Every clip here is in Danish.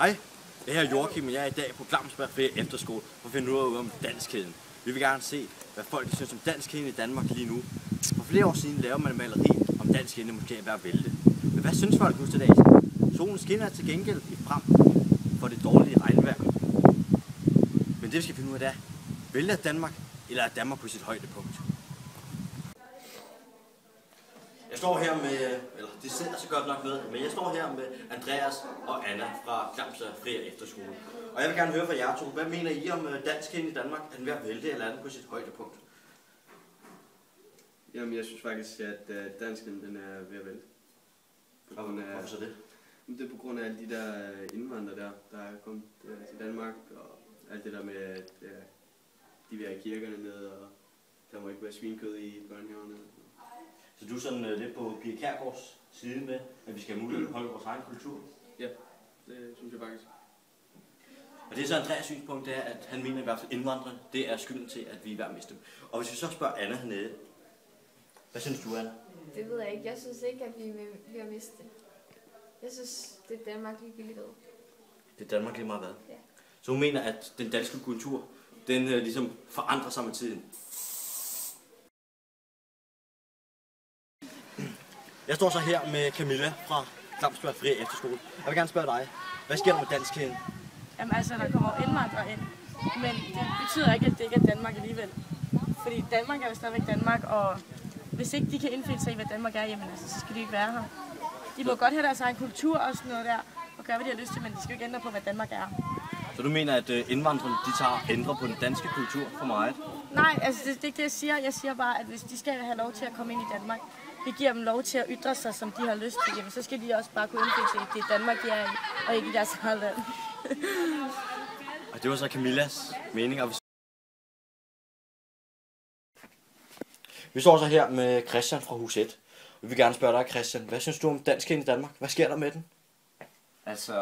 Hej, jeg er Joachim, og jeg er i dag på Glamsberg Frie Efterskole for at finde ud af om danskheden. Vi vil gerne se, hvad folk synes om danskheden i Danmark lige nu. For flere år siden lavede man et maleri om danskheden måske er ved at vælte. Men hvad synes folk nu til dags? Solen skinner til gengæld i frem for det dårlige regnvejr. Men det vi skal finde ud af er, vælter Danmark, eller er Danmark på sit højdepunkt? Jeg står her med, eller det sidder så godt nok med, men jeg står her med Andreas og Anna fra Glamsberg Frie Efterskole. Og jeg vil gerne høre fra jer to, hvad mener I om danskheden i Danmark? Er den ved at vælte, eller er den på sit højdepunkt? Jamen, jeg synes faktisk, at dansken den er ved at vælte. Hvorfor så det? Det er på grund af alle de der indvandrere der er kommet til Danmark, og alt det der med, at de vil have kirkerne ned, og der må ikke være svinkød i børnehaverne. Så du er sådan lidt på Pia Kjærgaards side med, at vi skal have mulighed at holde vores egen kultur? Ja, det synes jeg faktisk. Og det er så Andreas synspunkt, det er, at han mener i hvert fald indvandrere, det er skylden til, at vi er ved at miste dem. Og hvis vi så spørger Anna hernede, hvad synes du, Anna? Det ved jeg ikke. Jeg synes ikke, at vi er ved at miste det. Jeg synes, det er Danmark ligegyldigt ved. Det er Danmark lige meget hvad? Ja. Så hun mener, at den danske kultur, den ligesom forandrer sig med tiden. Jeg står så her med Camilla fra Glamsberg Frie Efterskole. Jeg vil gerne spørge dig, hvad sker der med danskheden? Jamen altså, der kommer indvandrere ind, men det betyder ikke, at det ikke er Danmark alligevel. Fordi Danmark er jo stadigvæk Danmark, og hvis ikke de kan indfinde sig i, hvad Danmark er, jamen altså, så skal de ikke være her. De må godt have deres egen kultur og sådan noget der, og gøre, hvad de har lyst til, men de skal jo ikke ændre på, hvad Danmark er. Så du mener, at indvandrerne ændrer på den danske kultur for meget? Nej, altså det er ikke det, jeg siger. Jeg siger bare, at hvis de skal have lov til at komme ind i Danmark, vi giver dem lov til at ytre sig, som de har lyst til, jamen, så skal de også bare kunne indfinde sig i det Danmark, de er i, og ikke i deres eget land. Og det var så Camillas mening. Vi står så her med Christian fra Hus 1. Vi vil gerne spørge dig, Christian, hvad synes du om danskheden i Danmark? Hvad sker der med den? Altså,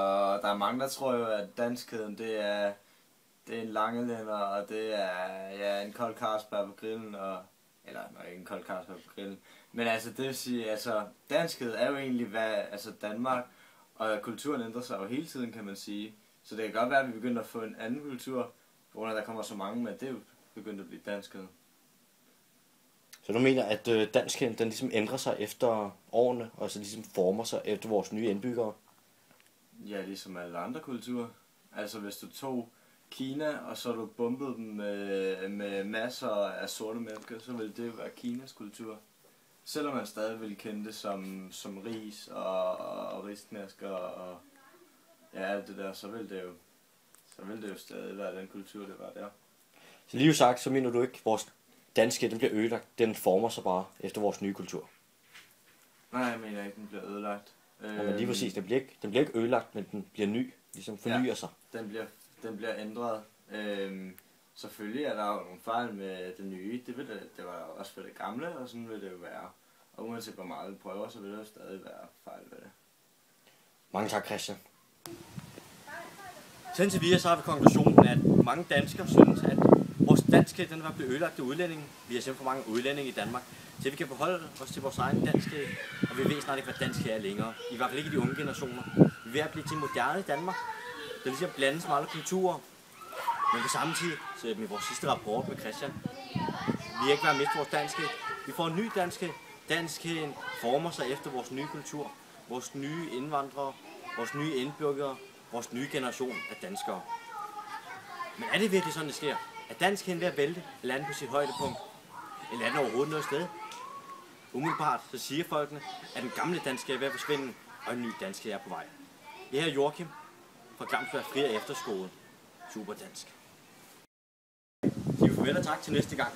der er mange, der tror jo, at danskheden, det er en langelænder, og det er en kold Carlsberg på grillen, eller ikke en kold Carlsberg på grillen. Men altså, det vil sige, altså, danskhed er jo egentlig, altså Danmark, og kulturen ændrer sig jo hele tiden, kan man sige. Så det kan godt være, at vi begynder at få en anden kultur, på grund af, at der kommer så mange, men det er jo begyndt at blive danskhed. Så du mener, at danskheden, den ligesom ændrer sig efter årene, og så ligesom former sig efter vores nye indbyggere? Ja, ligesom alle andre kulturer. Altså, hvis du tog Kina, og så du bombede dem med masser af sorte mennesker, så ville det jo være Kinas kultur. Selvom man stadig ville kende det som ris og risknæsker og ja, alt det der, så ville det jo stadig være den kultur, det var der. Så lige sagt, så mener du ikke, at vores danske, den bliver ødelagt, den former sig bare efter vores nye kultur? Nej, jeg mener ikke, den bliver ødelagt. Ja, men lige præcis, den bliver ikke ødelagt, men den bliver ny, ligesom fornyer sig. Den bliver ændret. Selvfølgelig er der jo nogle fejl med det nye, det var der også for det gamle, og sådan vil det jo være. Og uanset hvor meget vi prøver, så vil der jo stadig være fejl ved det. Mange tak, Christian. Til videre så har vi konklusionen, at mange danskere synes, at vores danskhed, den var blevet ødelagt af udlændinge. Vi har simpelthen for mange udlændinge i Danmark, så vi kan beholde os til vores egen danskhed, og vi ved snart ikke, hvad danskhed er længere. I hvert fald ikke i de unge generationer. Vi er ved at blive til moderne i Danmark. Det er ligesom blandes med alle kulturer. Men på samme tid, så med vores sidste rapport med Christian, vi er ikke ved at miste vores danskhed. Vi får en ny danskhed. Danskheden former sig efter vores nye kultur, vores nye indvandrere, vores nye indbyggere, vores nye generation af danskere. Men er det virkelig sådan, det sker? Er danskheden ved at vælte, eller er den på sit højdepunkt? Eller er den overhovedet noget sted? Umiddelbart så siger folkene, at den gamle danskhed er ved at forsvinde, og en ny danskhed er på vej. Jeg er Joachim fra Glamsberg Frie Efterskole. Super dansk. Sig farvel og tak til næste gang.